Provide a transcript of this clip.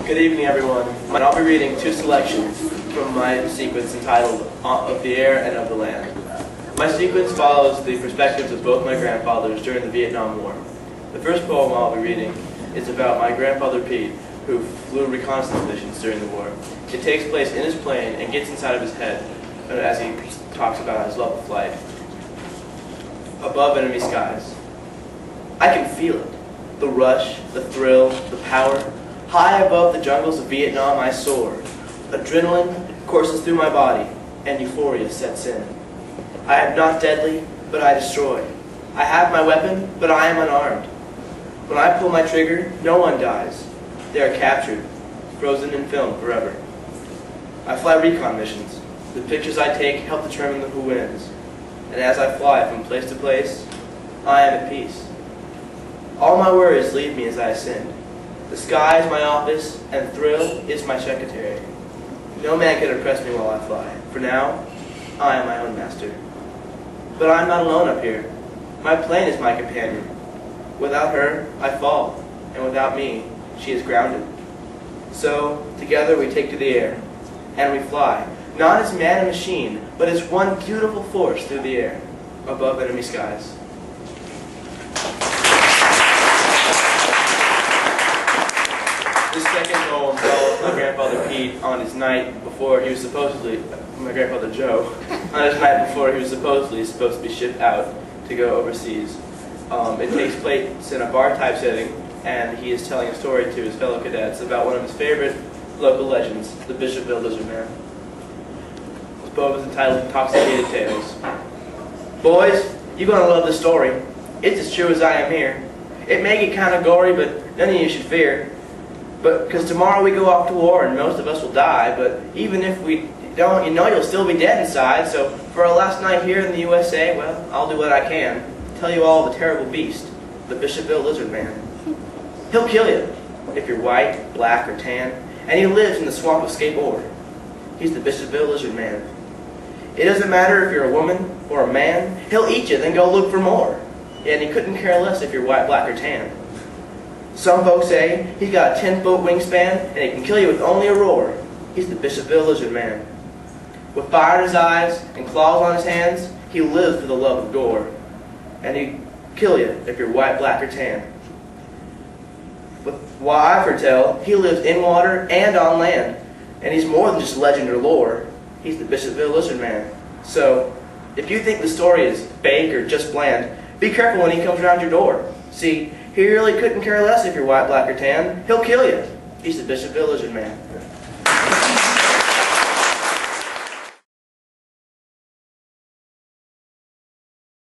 Good evening, everyone. I'll be reading two selections from my sequence entitled Of the Air and of the Land. My sequence follows the perspectives of both my grandfathers during the Vietnam War. The first poem I'll be reading is about my grandfather Pete, who flew reconnaissance missions during the war. It takes place in his plane and gets inside of his head as he talks about his love of flight. Above enemy skies. I can feel it. The rush, the thrill, the power. High above the jungles of Vietnam I soar. Adrenaline courses through my body, and euphoria sets in. I am not deadly, but I destroy. I have my weapon, but I am unarmed. When I pull my trigger, no one dies. They are captured, frozen in film forever. I fly recon missions. The pictures I take help determine who wins. And as I fly from place to place, I am at peace. All my worries leave me as I ascend. The sky is my office, and thrill is my secretary. No man can oppress me while I fly. For now, I am my own master. But I am not alone up here. My plane is my companion. Without her, I fall, and without me, she is grounded. So, together we take to the air, and we fly, not as man and machine, but as one beautiful force through the air, above enemy skies. The second poem follows my grandfather Pete on his night before he was supposedly, my grandfather Joe, on his night before he was supposed to be shipped out to go overseas. It takes place in a bar-type setting, and he is telling a story to his fellow cadets about one of his favorite local legends, the Bishopville Lizard Man. This poem is entitled Intoxicated Tales. Boys, you're going to love this story. It's as true as I am here. It may get kind of gory, but none of you should fear. Because tomorrow we go off to war and most of us will die, but even if we don't, you'll still be dead inside. So for our last night here in the USA, well, I'll do what I can. Tell you all of the terrible beast, the Bishopville Lizard Man. He'll kill you if you're white, black, or tan, and he lives in the swamp of Scape Ore. He's the Bishopville Lizard Man. It doesn't matter if you're a woman or a man, he'll eat you, then go look for more. And he couldn't care less if you're white, black, or tan. Some folks say he's got a 10-foot wingspan and he can kill you with only a roar. He's the Bishopville Lizard Man. With fire in his eyes and claws on his hands, he lives for the love of gore. And he'd kill you if you're white, black, or tan. With what I foretell, he lives in water and on land. And he's more than just legend or lore. He's the Bishopville Lizard Man. So, if you think the story is fake or just bland, be careful when he comes around your door. See, he really couldn't care less if you're white, black, or tan. He'll kill you. He's the Bishopville Lizard Man.